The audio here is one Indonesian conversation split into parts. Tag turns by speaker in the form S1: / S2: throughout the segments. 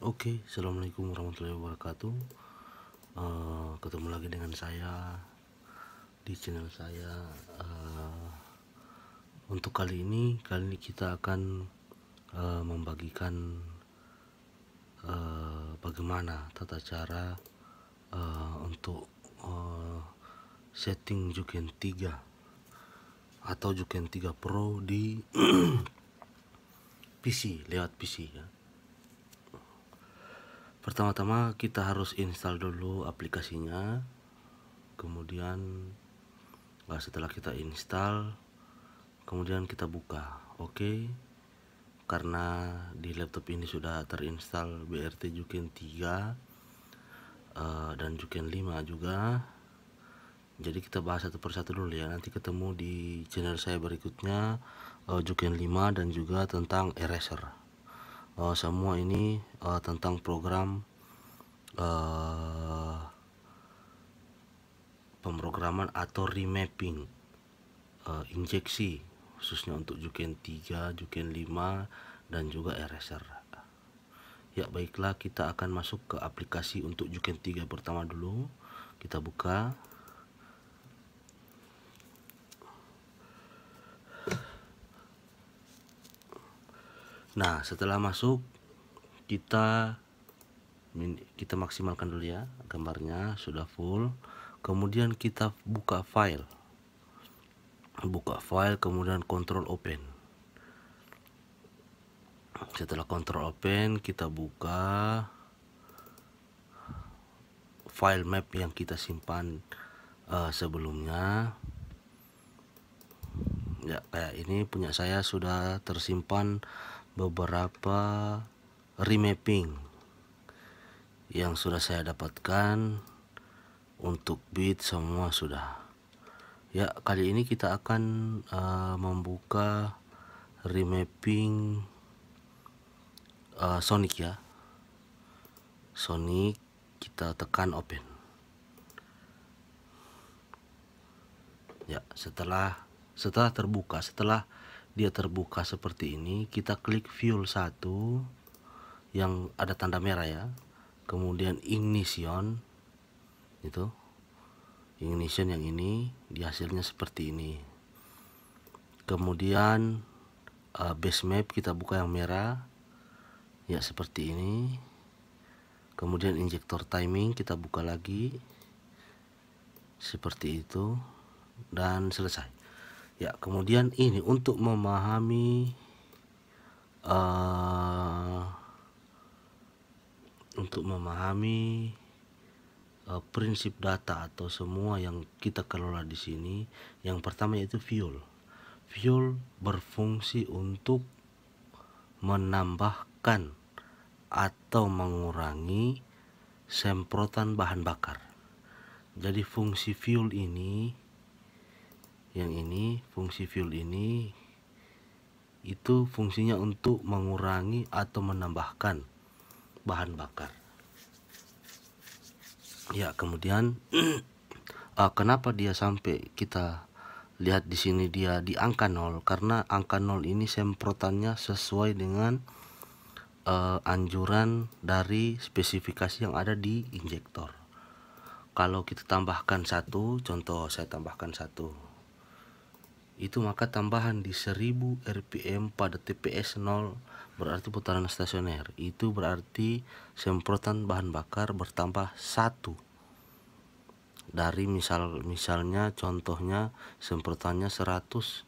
S1: Oke, assalamualaikum warahmatullahi wabarakatuh. Ketemu lagi dengan saya di channel saya. Untuk kali ini kita akan membagikan bagaimana tata cara untuk setting Juken 3 atau Juken 3 Pro di PC, lewat PC ya. Pertama-tama kita harus install dulu aplikasinya. Kemudian setelah kita install, kemudian kita buka. Oke. Karena di laptop ini sudah terinstall BRT Juken 3 dan Juken 5 juga. Jadi kita bahas satu persatu dulu ya. Nanti ketemu di channel saya berikutnya Juken 5 dan juga tentang eraser. Semua ini tentang program pemrograman atau remapping injeksi, khususnya untuk Juken 3, Juken 5 dan juga eraser. Ya, baiklah, kita akan masuk ke aplikasi untuk Juken 3 pertama dulu. Kita buka. Nah, setelah masuk, kita maksimalkan dulu ya, gambarnya sudah full. Kemudian kita buka file, kemudian kontrol open. Setelah kontrol open, kita buka file map yang kita simpan sebelumnya. Ya, kayak ini punya saya sudah tersimpan beberapa remapping yang sudah saya dapatkan. Untuk bit semua sudah. Ya, kali ini kita akan membuka remapping Sonic ya. Sonic, kita tekan open. Ya, setelah dia terbuka seperti ini, kita klik fuel 1 yang ada tanda merah ya. Kemudian ignition, itu ignition yang ini, di hasilnya seperti ini. Kemudian base map kita buka yang merah ya, seperti ini. Kemudian injektor timing kita buka lagi seperti itu dan selesai ya. Kemudian ini untuk memahami prinsip data atau semua yang kita kelola di sini. Yang pertama yaitu fuel berfungsi untuk menambahkan atau mengurangi semprotan bahan bakar. Jadi fungsi fuel ini, fungsi fuel ini itu fungsinya untuk mengurangi atau menambahkan bahan bakar. Ya, kemudian kenapa dia sampai kita lihat di sini dia di angka 0? Karena angka 0 ini semprotannya sesuai dengan anjuran dari spesifikasi yang ada di injektor. Kalau kita tambahkan 1, contoh saya tambahkan 1, itu maka tambahan di 1000 rpm pada TPS 0 berarti putaran stasioner. Itu berarti semprotan bahan bakar bertambah 1. Dari misalnya contohnya semprotannya 150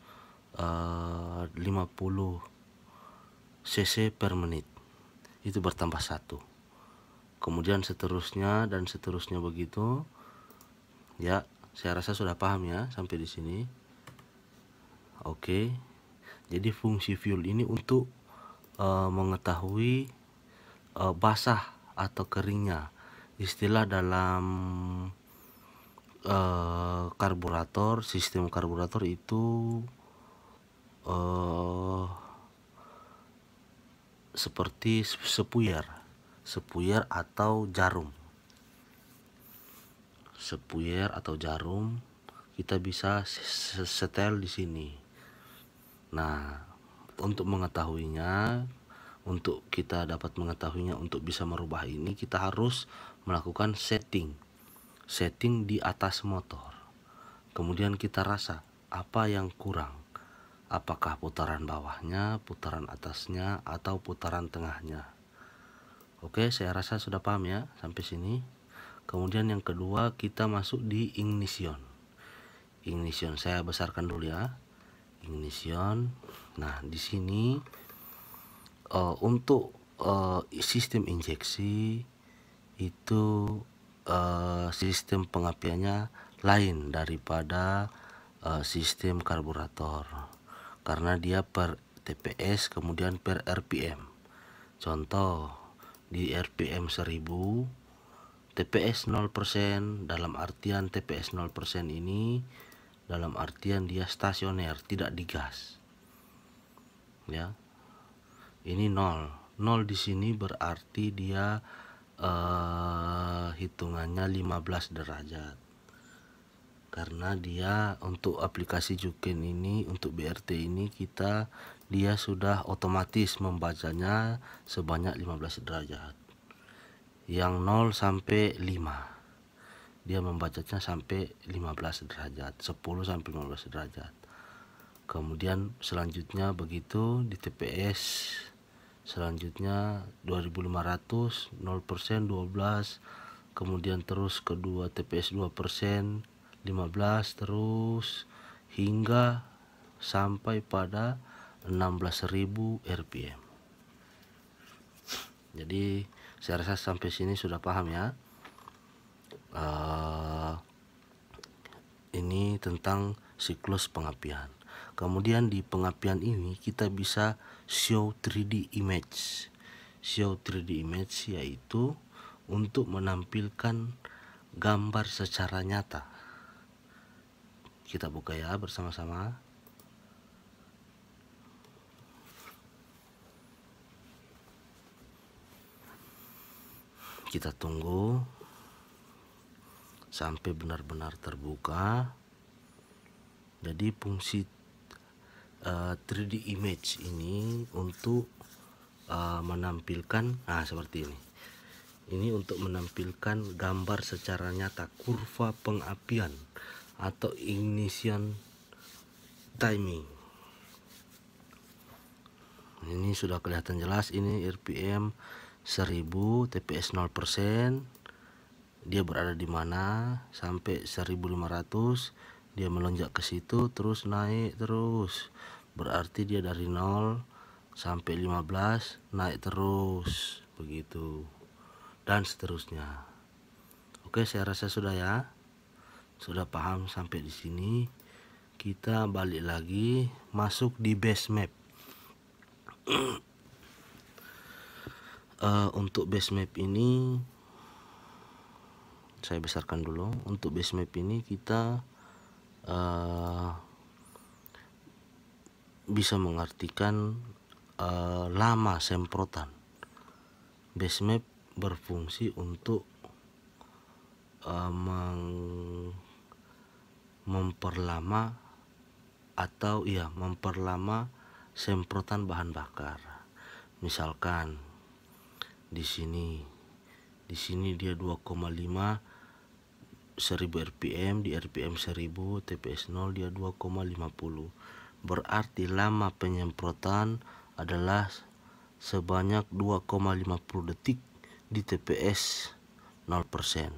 S1: cc per menit, itu bertambah 1. Kemudian seterusnya dan seterusnya begitu ya. Saya rasa sudah paham ya sampai di sini. Oke, jadi fungsi fuel ini untuk mengetahui basah atau keringnya. Istilah dalam karburator, sistem karburator itu seperti sepuyer atau jarum. Kita bisa setel di sini. Nah, untuk mengetahuinya Untuk kita dapat mengetahuinya, untuk bisa merubah ini kita harus melakukan setting di atas motor. Kemudian kita rasa apa yang kurang, apakah putaran bawahnya, putaran atasnya, atau putaran tengahnya. Oke, saya rasa sudah paham ya sampai sini. Kemudian yang kedua, kita masuk di ignition. Ignition saya besarkan dulu ya. Ignition. Nah, di sini untuk sistem injeksi itu sistem pengapiannya lain daripada sistem karburator, karena dia per TPS kemudian per RPM. Contoh, di RPM 1000 TPS 0%, dalam artian TPS 0% ini dalam artian dia stasioner, tidak digas. Ya. Ini 0 di sini berarti dia hitungannya 15 derajat, karena dia untuk aplikasi Juken ini, untuk BRT ini dia sudah otomatis membacanya sebanyak 15 derajat. Yang 0 sampai 5 dia membacanya sampai 15 derajat, 10 sampai 15 derajat. Kemudian selanjutnya begitu di TPS selanjutnya 2500 0% 12, kemudian terus kedua TPS 2% 15, terus hingga sampai pada 16.000 RPM. Jadi saya rasa sampai sini sudah paham ya. Ini tentang siklus pengapian. Kemudian di pengapian ini kita bisa show 3D image. Show 3D image yaitu untuk menampilkan gambar secara nyata. Kita buka ya bersama-sama. Kita tunggu sampai benar-benar terbuka. Jadi fungsi 3D image ini untuk menampilkan seperti ini. Ini untuk menampilkan gambar secara nyata kurva pengapian atau ignition timing. Ini sudah kelihatan jelas, ini RPM 1000 TPS 0%. Dia berada di mana sampai 1500, dia melonjak ke situ terus naik terus. Berarti dia dari 0 sampai 15 naik terus begitu. Dan seterusnya. Oke, saya rasa sudah ya. Sudah paham sampai di sini. Kita balik lagi masuk di base map. Untuk base map ini saya besarkan dulu. Untuk base map ini kita bisa mengartikan lama semprotan. Base map berfungsi untuk memperlama semprotan bahan bakar. Misalkan di sini dia 2,5 1000 RPM, di RPM 1000 TPS 0 dia 2,50. Berarti lama penyemprotan adalah sebanyak 2,50 detik di TPS 0%.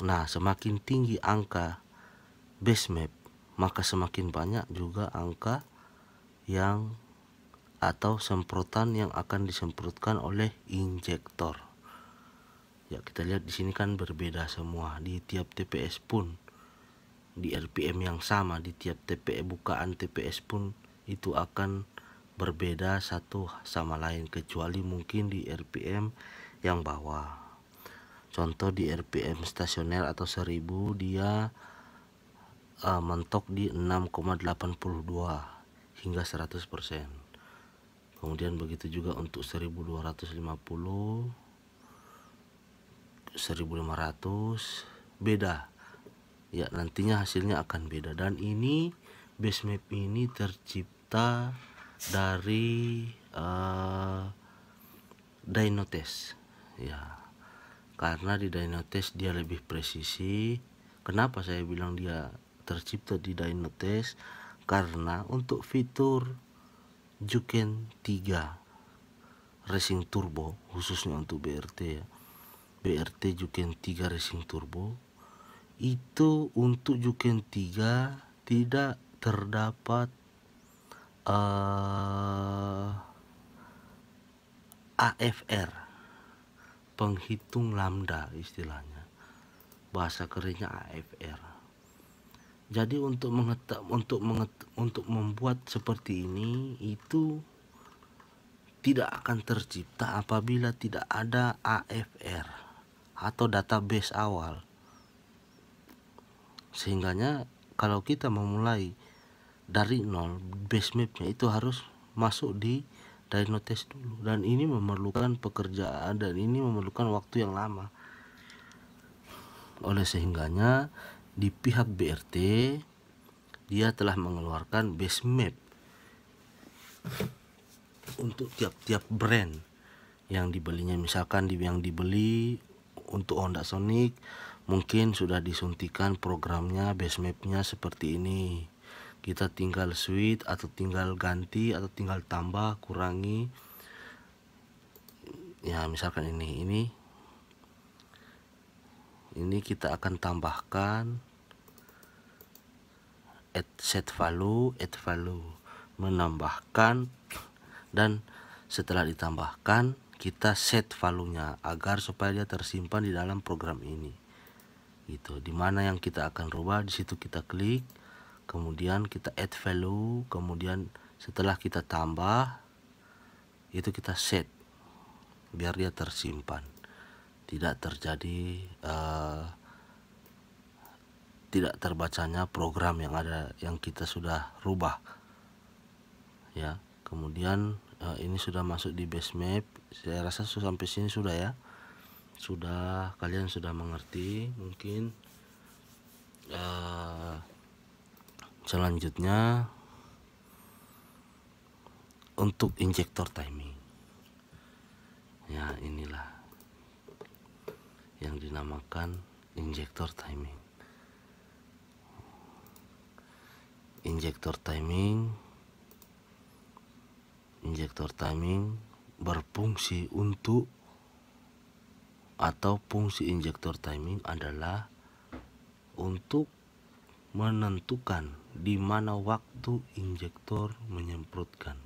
S1: Nah, semakin tinggi angka base map, maka semakin banyak juga angka yang atau semprotan yang akan disemprotkan oleh injektor. Ya, kita lihat di sini kan berbeda semua di tiap TPS pun. Di RPM yang sama di tiap TPS, bukaan TPS pun itu akan berbeda satu sama lain, kecuali mungkin di RPM yang bawah. Contoh di RPM stasioner atau 1000 dia mentok di 6,82 hingga 100%. Kemudian begitu juga untuk 1250, 1500 beda ya, nantinya hasilnya akan beda. Dan ini base map ini tercipta dari Dynatrace ya, karena di Dynatrace dia lebih presisi. Kenapa saya bilang dia tercipta di Dynatrace? Karena untuk fitur Juken 3 Racing Turbo, khususnya untuk BRT ya, BRT Juken 3 Racing Turbo, itu untuk Juken 3 tidak terdapat AFR, penghitung lambda istilahnya, bahasa kerennya AFR. Jadi untuk membuat seperti ini itu tidak akan tercipta apabila tidak ada AFR atau database awal. Sehingganya kalau kita memulai dari nol, base mapnya itu harus masuk di Dynatrace dulu, dan ini memerlukan pekerjaan dan ini memerlukan waktu yang lama. Oleh sehingganya di pihak BRT dia telah mengeluarkan base map untuk tiap-tiap brand yang dibelinya. Misalkan yang dibeli untuk Honda Sonic mungkin sudah disuntikan programnya, base mapnya seperti ini. Kita tinggal switch atau tinggal ganti atau tinggal tambah, kurangi. Ya misalkan ini kita akan tambahkan set value, menambahkan, dan setelah ditambahkan kita set value-nya agar supaya dia tersimpan di dalam program ini. Gitu. Dimana yang kita akan rubah, di situ kita klik, kemudian kita add value, kemudian setelah kita tambah itu kita set biar dia tersimpan, tidak terjadi tidak terbacanya program yang ada yang kita sudah rubah ya. Kemudian ini sudah masuk di base map. Saya rasa sampai sini sudah ya, sudah, kalian sudah mengerti mungkin. Selanjutnya untuk injektor timing ya, inilah yang dinamakan injektor timing. Injektor timing berfungsi untuk, atau fungsi injektor timing adalah untuk menentukan di mana waktu injektor menyemprotkan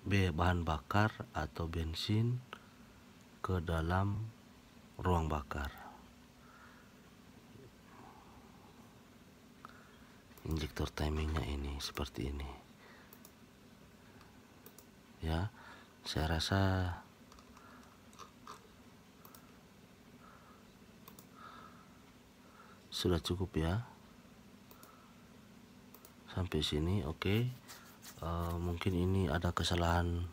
S1: bahan bakar atau bensin ke dalam ruang bakar. Injektor timingnya ini seperti ini ya. Saya rasa sudah cukup ya sampai sini. Oke. Mungkin ini ada kesalahan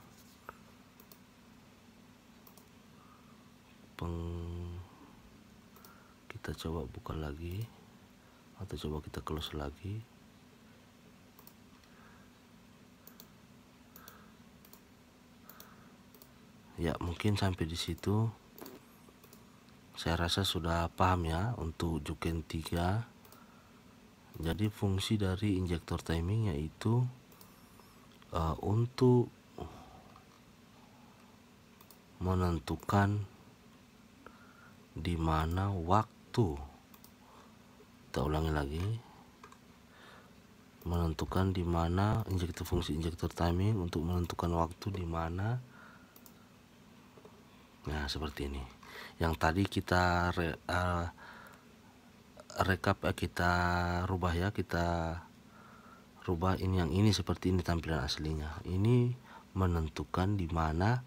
S1: kita coba buka lagi atau coba kita close lagi. Ya mungkin sampai di situ saya rasa sudah paham ya untuk Juken 3. Jadi fungsi dari injektor timing yaitu untuk menentukan di mana waktu, kita ulangi lagi, menentukan di mana fungsi injektor timing untuk menentukan waktu di mana. Nah seperti ini. Yang tadi kita kita rubah ya, kita rubah ini, yang ini seperti ini tampilan aslinya. Ini menentukan di mana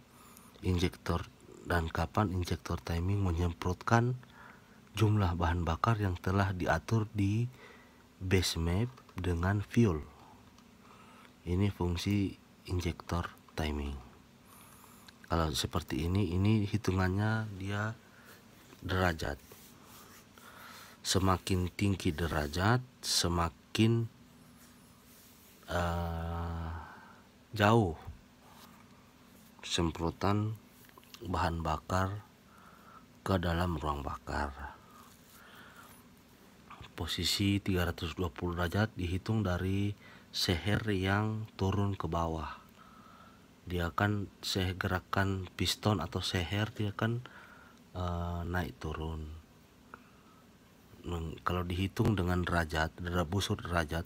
S1: injektor dan kapan injektor timing menyemprotkan jumlah bahan bakar yang telah diatur di base map dengan fuel. Ini fungsi injektor timing. Kalau seperti ini hitungannya dia derajat. Semakin tinggi derajat, semakin jauh semprotan bahan bakar ke dalam ruang bakar. Posisi 320 derajat dihitung dari seher yang turun ke bawah. Dia kan gerakan piston atau seher dia kan naik turun. Kalau dihitung dengan derajat, busur derajat,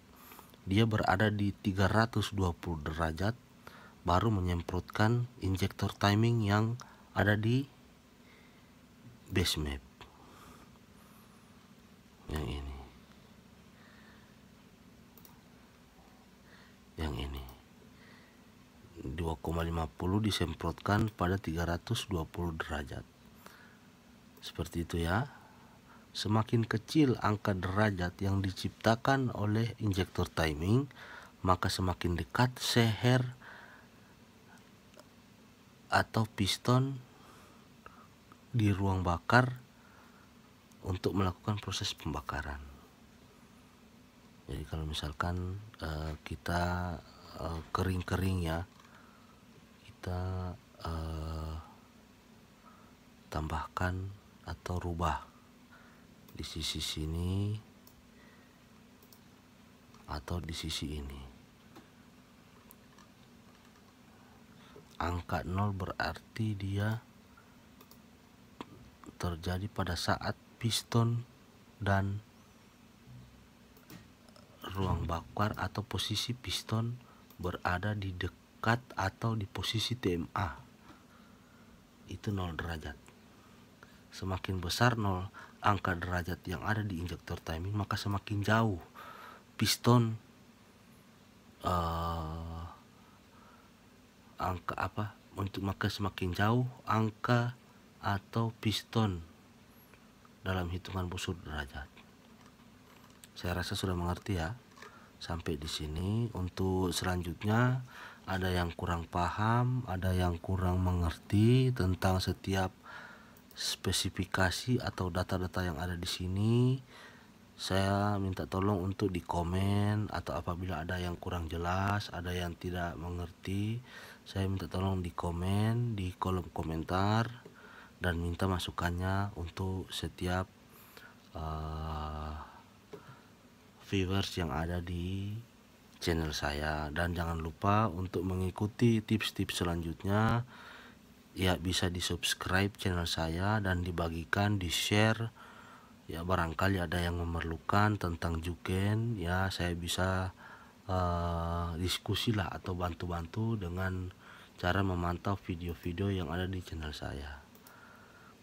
S1: dia berada di 320 derajat baru menyemprotkan injektor timing yang ada di base map. Yang ini. Yang ini. 2,50 disemprotkan pada 320 derajat. Seperti itu ya. Semakin kecil angka derajat yang diciptakan oleh injektor timing, maka semakin dekat seher atau piston di ruang bakar untuk melakukan proses pembakaran. Jadi kalau misalkan kita kering-kering ya, kita tambahkan atau rubah di sisi sini atau di sisi ini. Angka 0 berarti dia terjadi pada saat piston dan ruang bakar atau posisi piston berada di dekat atau di posisi TMA. Itu 0 derajat. Semakin besar 0 angka derajat yang ada di injektor timing, maka semakin jauh piston maka semakin jauh angka atau piston dalam hitungan busur derajat. Saya rasa sudah mengerti ya sampai di sini. Untuk selanjutnya ada yang kurang paham, ada yang kurang mengerti tentang setiap spesifikasi atau data-data yang ada di sini, saya minta tolong untuk di komen, atau apabila ada yang kurang jelas, ada yang tidak mengerti, saya minta tolong di komen di kolom komentar dan minta masukannya untuk setiap viewers yang ada di channel saya. Dan jangan lupa untuk mengikuti tips-tips selanjutnya ya, bisa di subscribe channel saya dan dibagikan, di share ya, barangkali ada yang memerlukan tentang Juken ya, saya bisa diskusi lah atau bantu-bantu dengan cara memantau video-video yang ada di channel saya.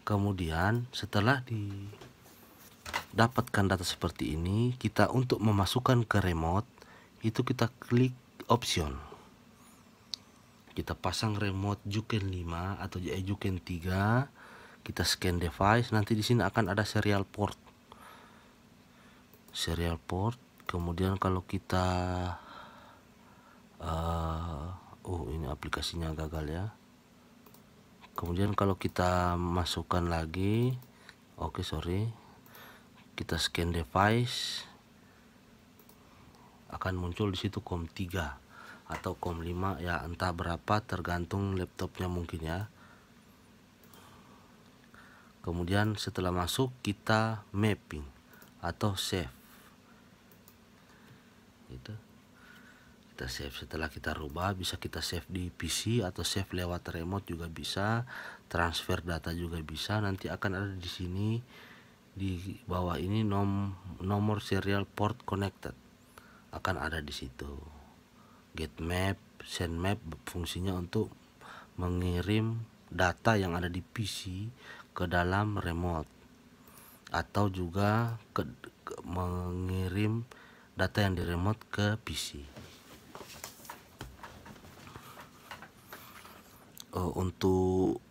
S1: Kemudian setelah didapatkan data seperti ini, kita untuk memasukkan ke remote itu kita klik option. Kita pasang remote Juken 5 atau Juken 3, kita scan device, nanti di sini akan ada serial port. Serial port. Kemudian kalau kita ini aplikasinya gagal ya. Kemudian kalau kita masukkan lagi, kita scan device, akan muncul di situ COM 3 atau COM 5 ya, entah berapa tergantung laptopnya mungkin ya. Kemudian setelah masuk kita mapping atau save. Itu kita save. Setelah kita rubah, bisa kita save di PC atau save lewat remote juga bisa, transfer data juga bisa. Nanti akan ada di sini di bawah ini nomor serial port connected akan ada di situ. Get map, send map fungsinya untuk mengirim data yang ada di PC ke dalam remote, atau juga mengirim data yang di remote ke PC. Untuk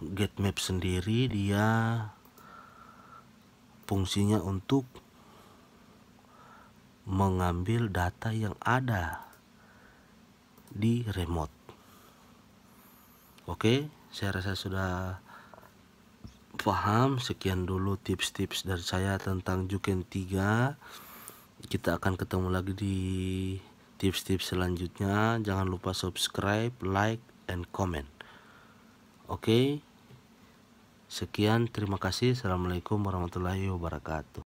S1: get map sendiri dia fungsinya untuk mengambil data yang ada di remote. Oke, saya rasa sudah paham. Sekian dulu tips-tips dari saya tentang Juken 3. Kita akan ketemu lagi di tips-tips selanjutnya. Jangan lupa subscribe, like, and comment. Oke, sekian, terima kasih. Assalamualaikum warahmatullahi wabarakatuh.